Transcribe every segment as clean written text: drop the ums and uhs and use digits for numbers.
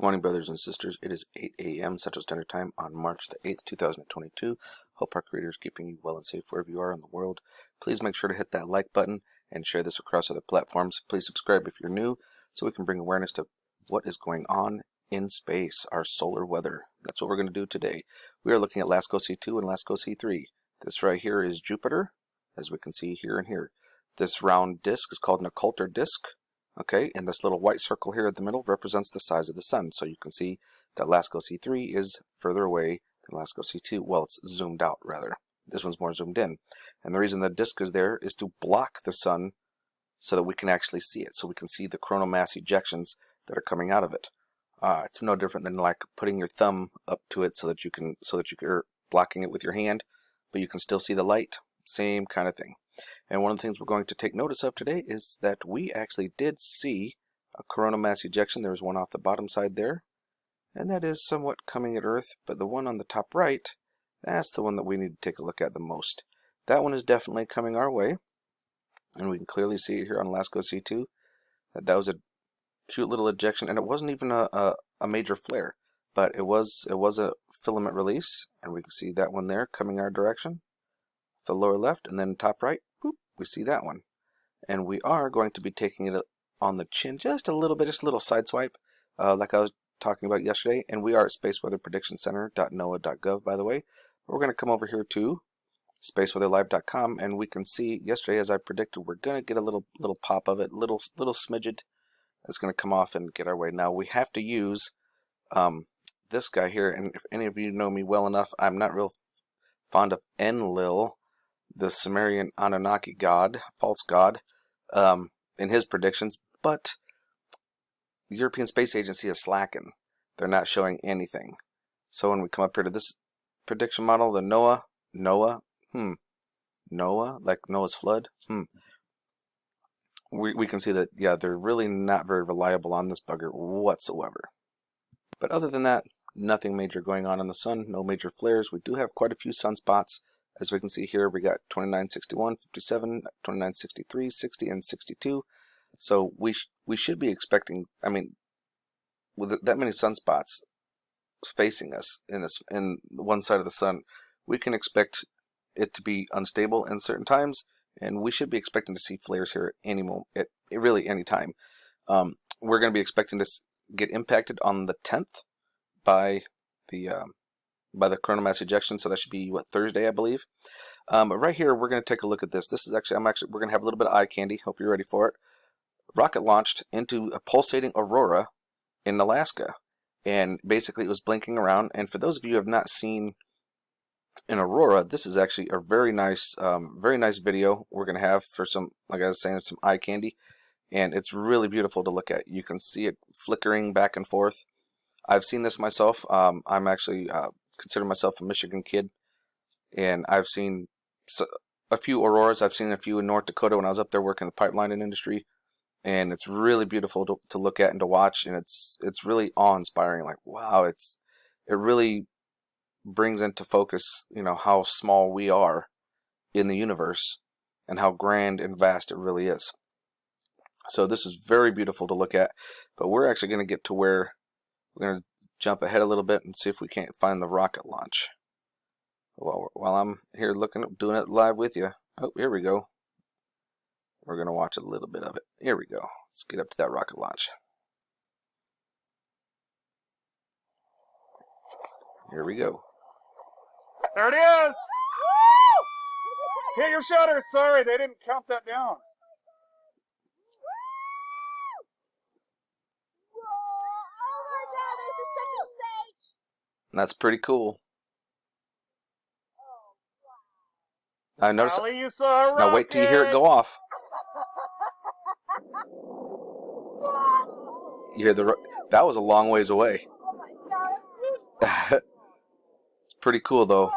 morning, brothers and sisters. It is 8 a.m. Central Standard Time on March the 8th, 2022. Hope our Creator is keeping you well and safe wherever you are in the world. Please make sure to hit that like button and share this across other platforms. Please subscribe if you're new so we can bring awareness to what is going on in space, our solar weather. That's what we're going to do today. We are looking at LASCO C2 and LASCO C3. This right here is Jupiter, as we can see here and here. This round disk is called an occulter disk. Okay, and this little white circle here at the middle represents the size of the sun. So you can see that LASCO C3 is further away than LASCO C2. Well, it's zoomed out, rather. This one's more zoomed in. And the reason the disk is there is to block the sun so that we can actually see it. So we can see the coronal mass ejections that are coming out of it. It's no different than like putting your thumb up to it so that you're blocking it with your hand, but you can still see the light. Same kind of thing. And one of the things we're going to take notice of today is that we actually did see a coronal mass ejection. There was one off the bottom side there, and that is somewhat coming at Earth, but the one on the top right, that's the one that we need to take a look at the most. That one is definitely coming our way, and we can clearly see it here on LASCO C2. That was a cute little ejection, and it wasn't even a major flare, but it was a filament release, and we can see that one there coming our direction. The lower left, and then top right, boop, we see that one. And we are going to be taking it on the chin just a little bit, just a little side swipe, like I was talking about yesterday. And we are at spaceweatherpredictioncenter.noaa.gov, by the way. We're going to come over here to spaceweatherlive.com, and we can see yesterday, as I predicted, we're going to get a little pop of it, little smidget. It's going to come off and get our way. Now we have to use this guy here, and if any of you know me well enough, I'm not real fond of Enlil, the Sumerian Anunnaki god, false god, in his predictions, but the European Space Agency is slacking. They're not showing anything. So when we come up here to this prediction model, the Noah, like Noah's flood, we can see that, yeah, they're really not very reliable on this bugger whatsoever. But other than that, nothing major going on in the sun, no major flares. We do have quite a few sunspots. As we can see here, we got 2961, 57, 2963, 60, and 62. So we should be expecting, I mean, with that many sunspots facing us in one side of the sun, we can expect it to be unstable in certain times, and we should be expecting to see flares here at really any time. We're going to be expecting to get impacted on the 10th by the coronal mass ejection, so that should be Thursday, I believe. But right here, we're going to take a look at this. This is actually, we're going to have a little bit of eye candy. Hope you're ready for it. Rocket launched into a pulsating aurora in Alaska, and basically it was blinking around. And for those of you who have not seen an aurora, this is actually a very nice video we're going to have for some, like I was saying, some eye candy, and it's really beautiful to look at. You can see it flickering back and forth. I've seen this myself. I'm actually consider myself a Michigan kid, and I've seen a few auroras. I've seen a few in North Dakota when I was up there working in the pipeline industry, and it's really beautiful to look at and to watch, and it's really awe-inspiring. Like, wow, it really brings into focus, how small we are in the universe and how grand and vast it really is. So this is very beautiful to look at, but we're actually going to get to where we're going to jump ahead a little bit and see if we can't find the rocket launch. While I'm here doing it live with you. Oh, here we go. We're going to watch a little bit of it. Here we go. Let's get up to that rocket launch. Here we go. There it is! Hit your shutter. Sorry, they didn't count that down. That's pretty cool. I noticed. You saw a now wait till you hear it go off. You hear that was a long ways away. It's pretty cool though. A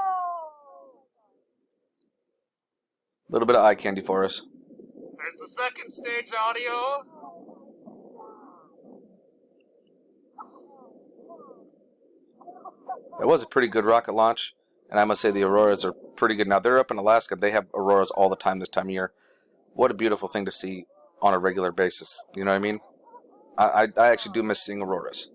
little bit of eye candy for us. There's the second stage audio. It was a pretty good rocket launch, and I must say the auroras are pretty good. Now, they're up in Alaska. They have auroras all the time this time of year. What a beautiful thing to see on a regular basis. You know what I mean? I actually do miss seeing auroras.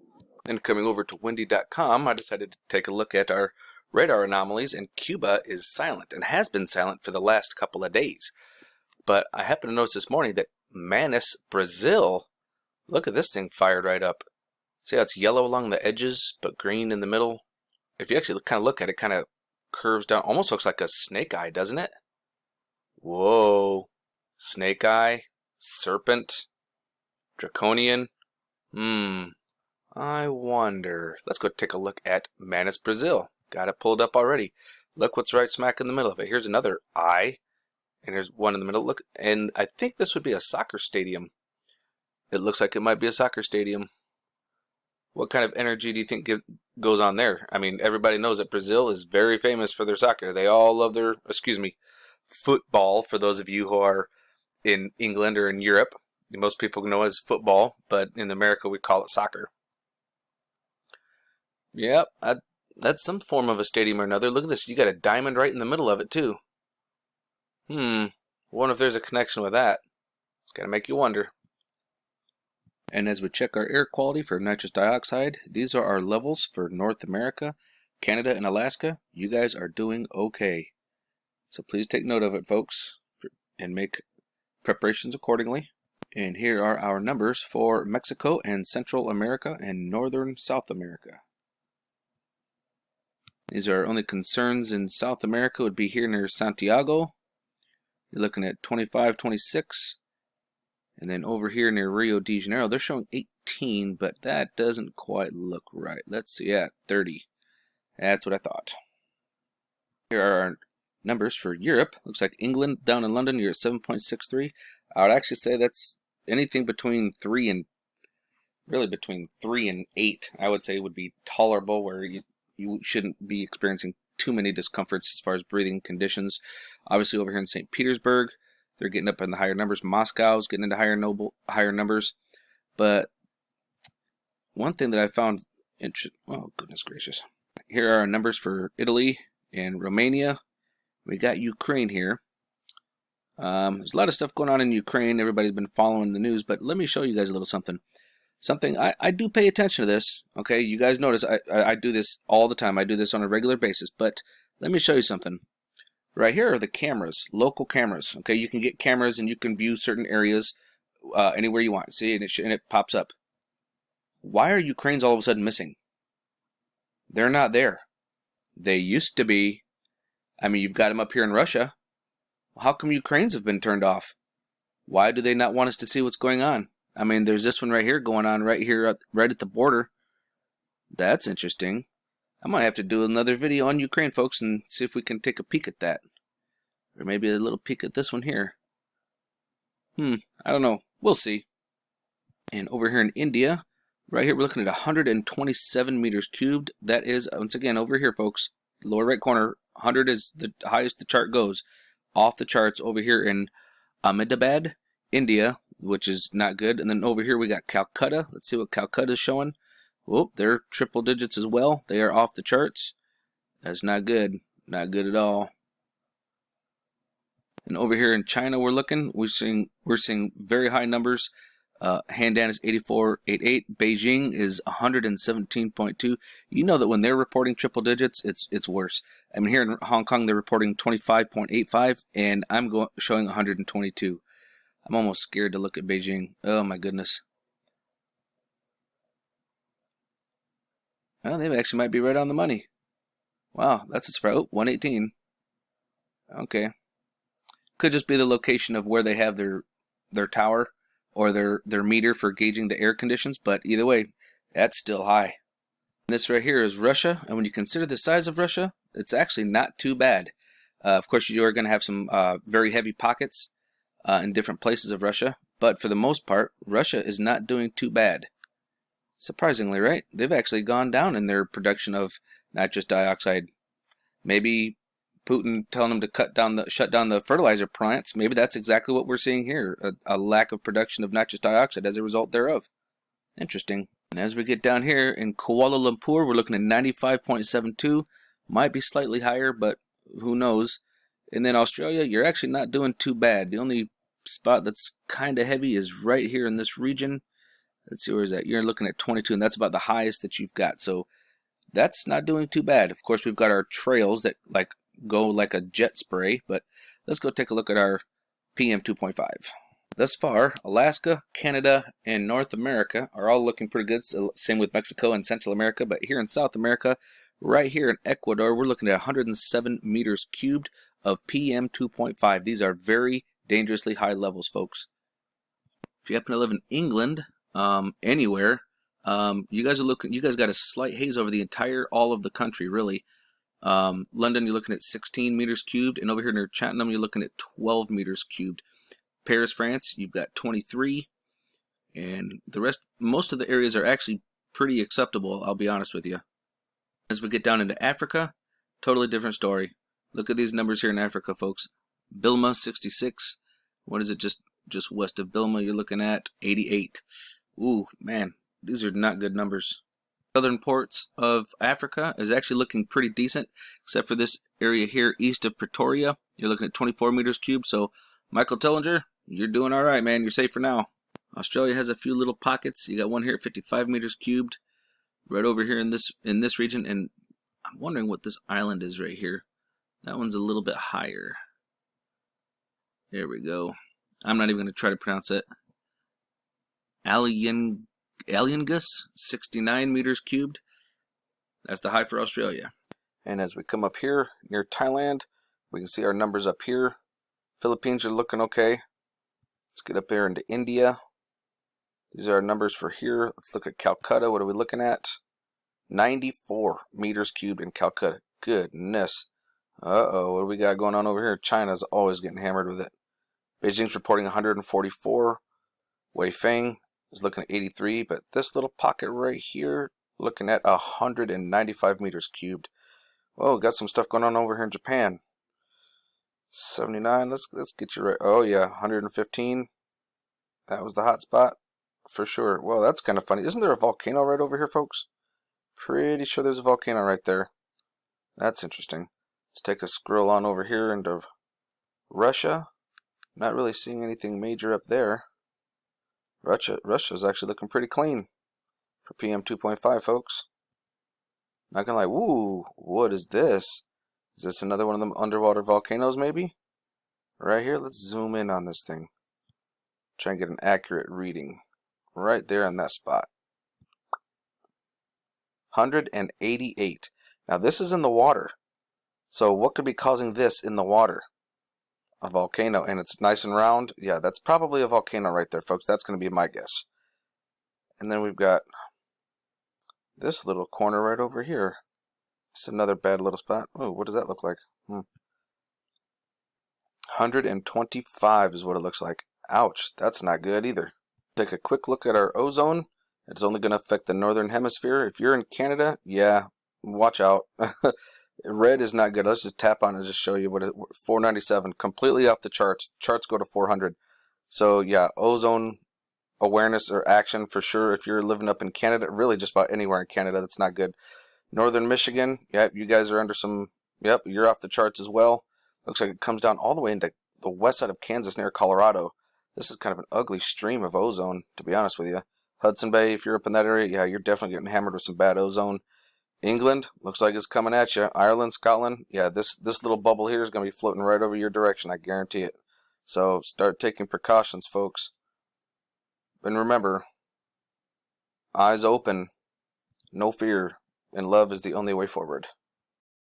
And coming over to windy.com, I decided to take a look at our radar anomalies, and Cuba is silent and has been silent for the last couple of days. But I happened to notice this morning that Manas, Brazil, look at this thing fired right up. See how it's yellow along the edges, but green in the middle? If you actually kind of look at it, kind of curves down, almost looks like a snake eye, doesn't it? Whoa. Snake eye, serpent, draconian. I wonder. Let's go take a look at Manas, Brazil. Got it pulled up already. Look what's right smack in the middle of it. Here's another eye, and there's one in the middle. Look, and I think this would be a soccer stadium. It looks like it might be a soccer stadium. What kind of energy do you think goes on there? I mean, everybody knows that Brazil is very famous for their soccer. They all love their, football, for those of you who are in England or in Europe. Most people know it as football, but in America we call it soccer. Yep, that's some form of a stadium or another. Look at this. You got a diamond right in the middle of it, too. Wonder if there's a connection with that. It's got to make you wonder. And as we check our air quality for nitrous dioxide, these are our levels for North America, Canada, and Alaska. You guys are doing okay. So please take note of it, folks, and make preparations accordingly. And here are our numbers for Mexico and Central America and Northern South America. These are our only concerns in South America would be here near Santiago. You're looking at 25, 26. And then over here near Rio de Janeiro, they're showing 18, but that doesn't quite look right. Let's see, 30. That's what I thought. Here are our numbers for Europe. Looks like England down in London, you're at 7.63. I would actually say that's anything between 3 and 8, I would say would be tolerable, where you shouldn't be experiencing too many discomforts as far as breathing conditions. Obviously over here in St. Petersburg, they're getting up in the higher numbers. Moscow's getting into higher numbers. But one thing that I found interesting, oh goodness gracious. Here are our numbers for Italy and Romania. We got Ukraine here. There's a lot of stuff going on in Ukraine. Everybody's been following the news, but let me show you guys a little something. I do pay attention to this. Okay, you guys notice I do this all the time. I do this on a regular basis, but let me show you something. Right here are the cameras, local cameras. Okay, you can get cameras and you can view certain areas anywhere you want. See, and it pops up. Why are Ukrainians all of a sudden missing? They're not there. They used to be. I mean, you've got them up here in Russia. How come Ukrainians have been turned off? Why do they not want us to see what's going on? I mean, there's this one right here going on right here, right at the border. That's interesting. I might have to do another video on Ukraine, folks, and see if we can take a peek at that. Or maybe a little peek at this one here. I don't know. We'll see. And over here in India, right here, we're looking at 127 meters cubed. That is, once again, over here, folks, lower right corner, 100 is the highest the chart goes. Off the charts over here in Ahmedabad, India, which is not good. And then over here we got Calcutta. Let's see what Calcutta is showing. Whoop, they're triple digits as well. They are off the charts. That's not good. Not good at all. And over here in China, we're seeing very high numbers. Handan is 84.88. Beijing is 117.2. You know that when they're reporting triple digits, it's worse. I mean, here in Hong Kong, they're reporting 25.85, and I'm showing 122. I'm almost scared to look at Beijing. Oh my goodness. Well, they actually might be right on the money. Wow, that's a surprise. Oh, 118. Okay. Could just be the location of where they have their tower or their meter for gauging the air conditions, but either way, that's still high. This right here is Russia, and when you consider the size of Russia, it's actually not too bad. Of course, you are going to have some very heavy pockets in different places of Russia, but for the most part, Russia is not doing too bad. Surprisingly, right? They've actually gone down in their production of nitrous dioxide. Maybe Putin telling them to shut down the fertilizer plants. Maybe that's exactly what we're seeing here, a lack of production of nitrous dioxide as a result thereof. Interesting. And as we get down here in Kuala Lumpur, we're looking at 95.72. Might be slightly higher, but who knows. And then Australia, you're actually not doing too bad. The only spot that's kind of heavy is right here in this region. Let's see, where is that? You're looking at 22, and that's about the highest that you've got. So that's not doing too bad. Of course, we've got our trails that go like a jet spray, but let's go take a look at our PM 2.5. Thus far, Alaska, Canada, and North America are all looking pretty good. So, same with Mexico and Central America, but here in South America, right here in Ecuador, we're looking at 107 meters cubed of PM 2.5. These are very dangerously high levels, folks. If you happen to live in England, anywhere, you guys got a slight haze over the all of the country, really. London, you're looking at 16 meters cubed, and over here near Cheltenham, you're looking at 12 meters cubed. Paris, France, you've got 23, and the rest, most of the areas are actually pretty acceptable, I'll be honest with you. As we get down into Africa, totally different story. Look at these numbers here in Africa, folks. Bilma, 66. What is it, just west of Bilma, you're looking at 88. Ooh, man, these are not good numbers. Southern ports of Africa is actually looking pretty decent, except for this area here east of Pretoria. You're looking at 24 meters cubed, so Michael Tellinger, you're doing all right, man. You're safe for now. Australia has a few little pockets. You got one here at 55 meters cubed, right over here in this region, and I'm wondering what this island is right here. That one's a little bit higher. There we go. I'm not even going to try to pronounce it. Aliengus, 69 meters cubed. That's the high for Australia. And as we come up here near Thailand, we can see our numbers up here. Philippines are looking okay. Let's get up there into India. These are our numbers for here. Let's look at Calcutta. What are we looking at? 94 meters cubed in Calcutta. Goodness. Uh-oh, what do we got going on over here? China's always getting hammered with it. Beijing's reporting 144. Weifeng is looking at 83, but this little pocket right here, looking at 195 meters cubed. Whoa, got some stuff going on over here in Japan. 79, let's get you right. Oh yeah, 115. That was the hot spot for sure. Well, that's kind of funny. Isn't there a volcano right over here, folks? Pretty sure there's a volcano right there. That's interesting. Let's take a scroll on over here into Russia. Not really seeing anything major up there. Russia's actually looking pretty clean for PM 2.5, folks. Not gonna lie. Woo, what is this? Is this another one of them underwater volcanoes, maybe? Right here, let's zoom in on this thing. Try and get an accurate reading. Right there on that spot. 188. Now this is in the water. So what could be causing this in the water? A volcano, and it's nice and round. Yeah, that's probably a volcano right there, folks. That's going to be my guess. And then we've got this little corner right over here. It's another bad little spot. Oh, what does that look like? 125 is what it looks like. Ouch, that's not good either. Take a quick look at our ozone. It's only going to affect the northern hemisphere. If you're in Canada, yeah, watch out. Red is not good. Let's just tap on it and just show you what it 497, completely off the charts. Charts go to 400. So yeah, ozone awareness or action for sure. If you're living up in Canada, really just about anywhere in Canada, that's not good. Northern Michigan, yep, you guys are under some, yep, you're off the charts as well. Looks like it comes down all the way into the west side of Kansas near Colorado. This is kind of an ugly stream of ozone, to be honest with you. Hudson Bay, if you're up in that area, yeah, you're definitely getting hammered with some bad ozone. England, looks like it's coming at you. Ireland, Scotland, yeah, this little bubble here is going to be floating right over your direction, I guarantee it. So start taking precautions, folks. And remember, eyes open, no fear, and love is the only way forward.